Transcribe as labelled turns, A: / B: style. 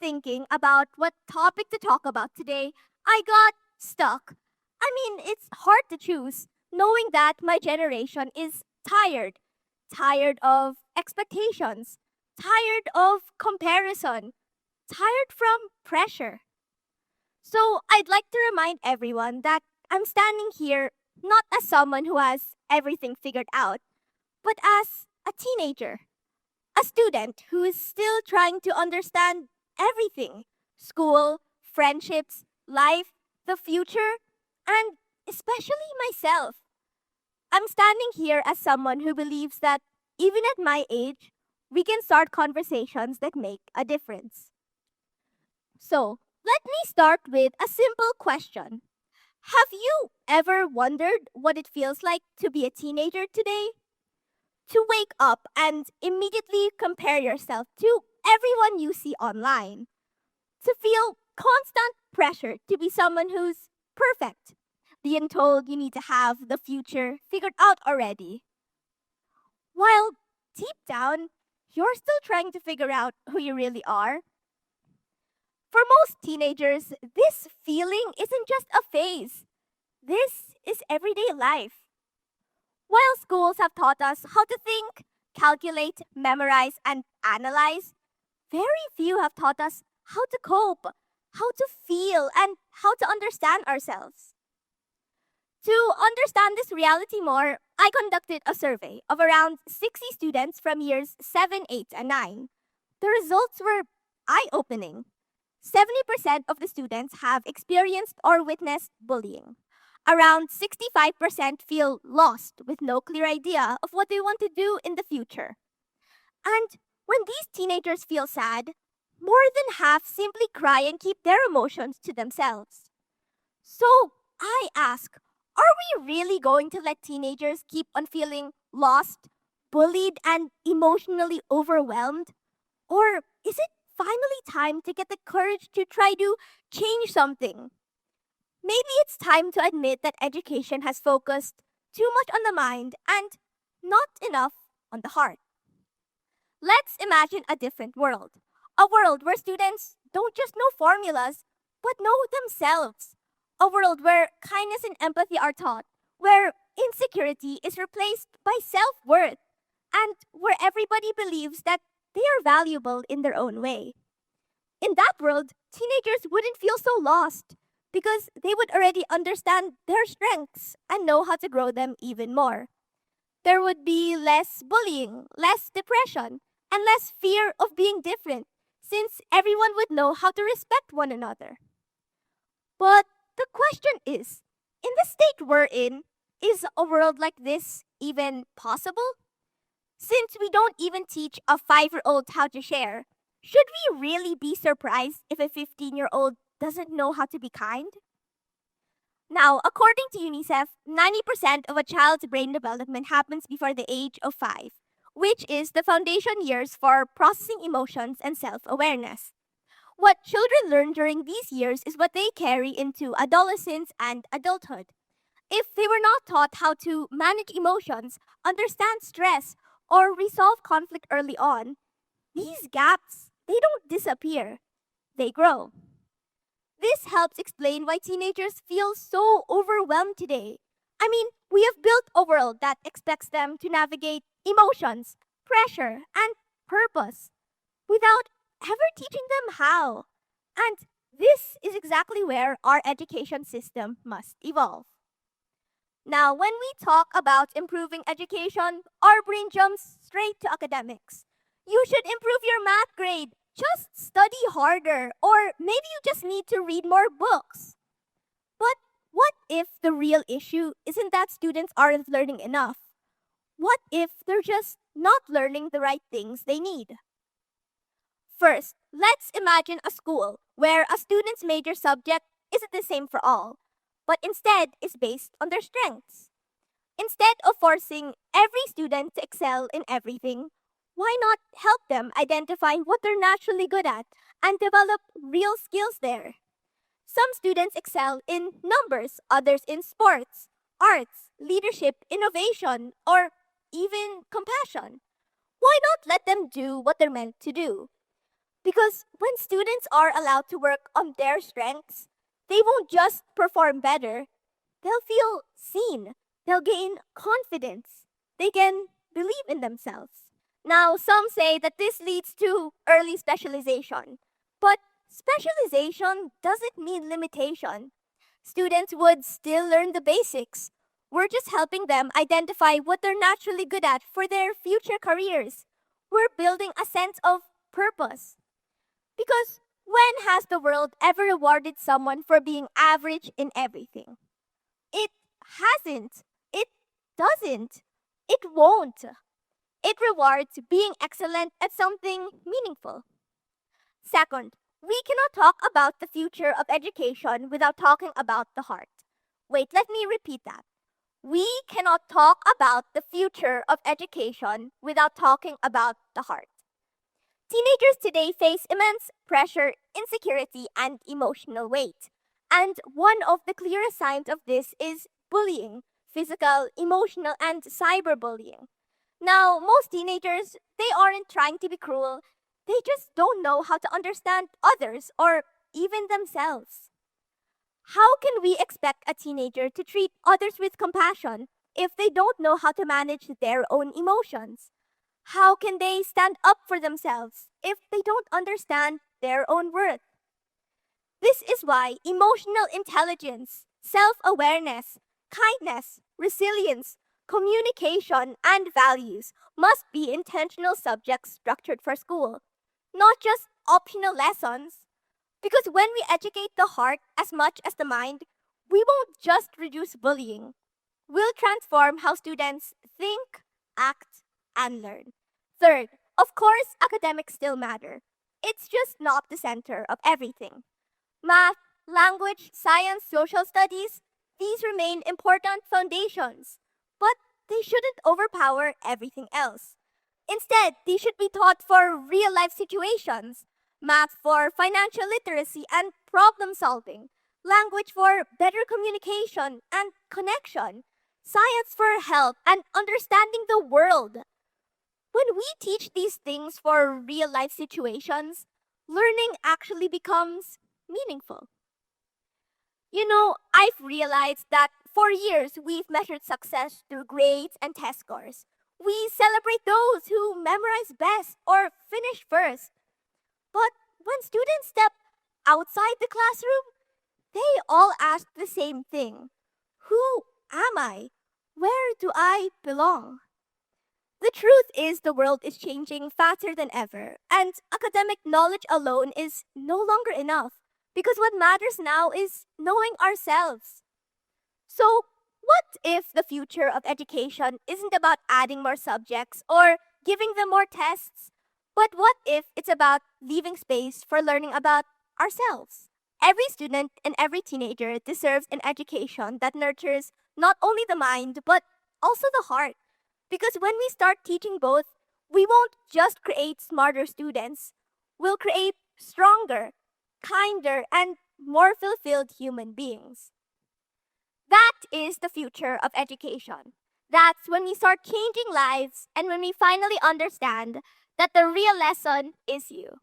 A: thinking about what topic to talk about today, I got stuck. I mean, it's hard to choose, knowing that my generation is tired. Tired of expectations, tired of comparison, tired from pressure. So I'd like to remind everyone that I'm standing here not as someone who has everything figured out, but as a teenager, a student who is still trying to understand everything: school, friendships, life, the future, and especially myself. I'm standing here as someone who believes that even at my age, we can start conversations that make a difference. So, let me start with a simple question. Have you ever wondered what it feels like to be a teenager today? To wake up and immediately compare yourself to everyone you see online. To feel constant pressure to be someone who's perfect, being told you need to have the future figured out already. While deep down, you're still trying to figure out who you really are. For most teenagers, this feeling isn't just a phase. This is everyday life. While schools have taught us how to think, calculate, memorize, and analyze, very few have taught us how to cope, how to feel, and how to understand ourselves. To understand this reality more, I conducted a survey of around 60 students from years 7, 8, and 9. The results were eye opening. 70% of the students have experienced or witnessed bullying. Around 65% feel lost with no clear idea of what they want to do in the future. And when these teenagers feel sad, more than half simply cry and keep their emotions to themselves. So I ask, are we really going to let teenagers keep on feeling lost, bullied, and emotionally overwhelmed? Or is it finally time to get the courage to try to change something? Maybe it's time to admit that education has focused too much on the mind and not enough on the heart. Let's imagine a different world. A world where students don't just know formulas, but know themselves. A world where kindness and empathy are taught, where insecurity is replaced by self worth, and where everybody believes that they are valuable in their own way. In that world, teenagers wouldn't feel so lost because they would already understand their strengths and know how to grow them even more. There would be less bullying, less depression, and less fear of being different, since everyone would know how to respect one another. But the question is, in the state we're in, is a world like this even possible? Since we don't even teach a 5-year-old how to share, should we really be surprised if a 15-year-old doesn't know how to be kind? Now, according to UNICEF, 90% of a child's brain development happens before the age of 5, which is the foundation years for processing emotions and self awareness. What children learn during these years is what they carry into adolescence and adulthood. If they were not taught how to manage emotions, understand stress, or resolve conflict early on, these gaps, they don't disappear, they grow. This helps explain why teenagers feel so overwhelmed today. I mean, we have built a world that expects them to navigate emotions, pressure, and purpose without ever teaching them how. And this is exactly where our education system must evolve. Now, when we talk about improving education, our brain jumps straight to academics. You should improve your math grade. Just study harder. Or maybe you just need to read more books. But what if the real issue isn't that students aren't learning enough? What if they're just not learning the right things they need? First, let's imagine a school where a student's major subject isn't the same for all, but instead is based on their strengths. Instead of forcing every student to excel in everything, why not help them identify what they're naturally good at and develop real skills there? Some students excel in numbers, others in sports, arts, leadership, innovation, or even compassion. Why not let them do what they're meant to do? Because when students are allowed to work on their strengths, they won't just perform better, they'll feel seen, they'll gain confidence, they can believe in themselves. Now, some say that this leads to early specialization, but specialization doesn't mean limitation. Students would still learn the basics. We're just helping them identify what they're naturally good at for their future careers. We're building a sense of purpose. Because when has the world ever rewarded someone for being average in everything? It hasn't. It doesn't. It won't. It rewards being excellent at something meaningful. Second, we cannot talk about the future of education without talking about the heart. Wait, let me repeat that. We cannot talk about the future of education without talking about the heart. Teenagers today face immense pressure, insecurity, and emotional weight. And one of the clearest signs of this is bullying, physical, emotional, and cyberbullying. Now, most teenagers, they aren't trying to be cruel. They just don't know how to understand others or even themselves. How can we expect a teenager to treat others with compassion if they don't know how to manage their own emotions? How can they stand up for themselves if they don't understand their own worth? This is why emotional intelligence, self awareness, kindness, resilience, communication, and values must be intentional subjects structured for school, not just optional lessons. Because when we educate the heart as much as the mind, we won't just reduce bullying, we'll transform how students think, act, and learn. Third, of course, academics still matter. It's just not the center of everything. Math, language, science, social studies, these remain important foundations, but they shouldn't overpower everything else. Instead, they should be taught for real life situations. Math for financial literacy and problem solving. Language for better communication and connection. Science for health and understanding the world. When we teach these things for real life situations, learning actually becomes meaningful. I've realized that for years we've measured success through grades and test scores. We celebrate those who memorize best or finish first. But when students step outside the classroom, they all ask the same thing: who am I? Where do I belong? The truth is, the world is changing faster than ever, and academic knowledge alone is no longer enough because what matters now is knowing ourselves. So, what if the future of education isn't about adding more subjects or giving them more tests? But what if it's about leaving space for learning about ourselves? Every student and every teenager deserves an education that nurtures not only the mind, but also the heart. Because when we start teaching both, we won't just create smarter students, we'll create stronger, kinder, and more fulfilled human beings. That is the future of education. That's when we start changing lives and when we finally understand that the real lesson is you.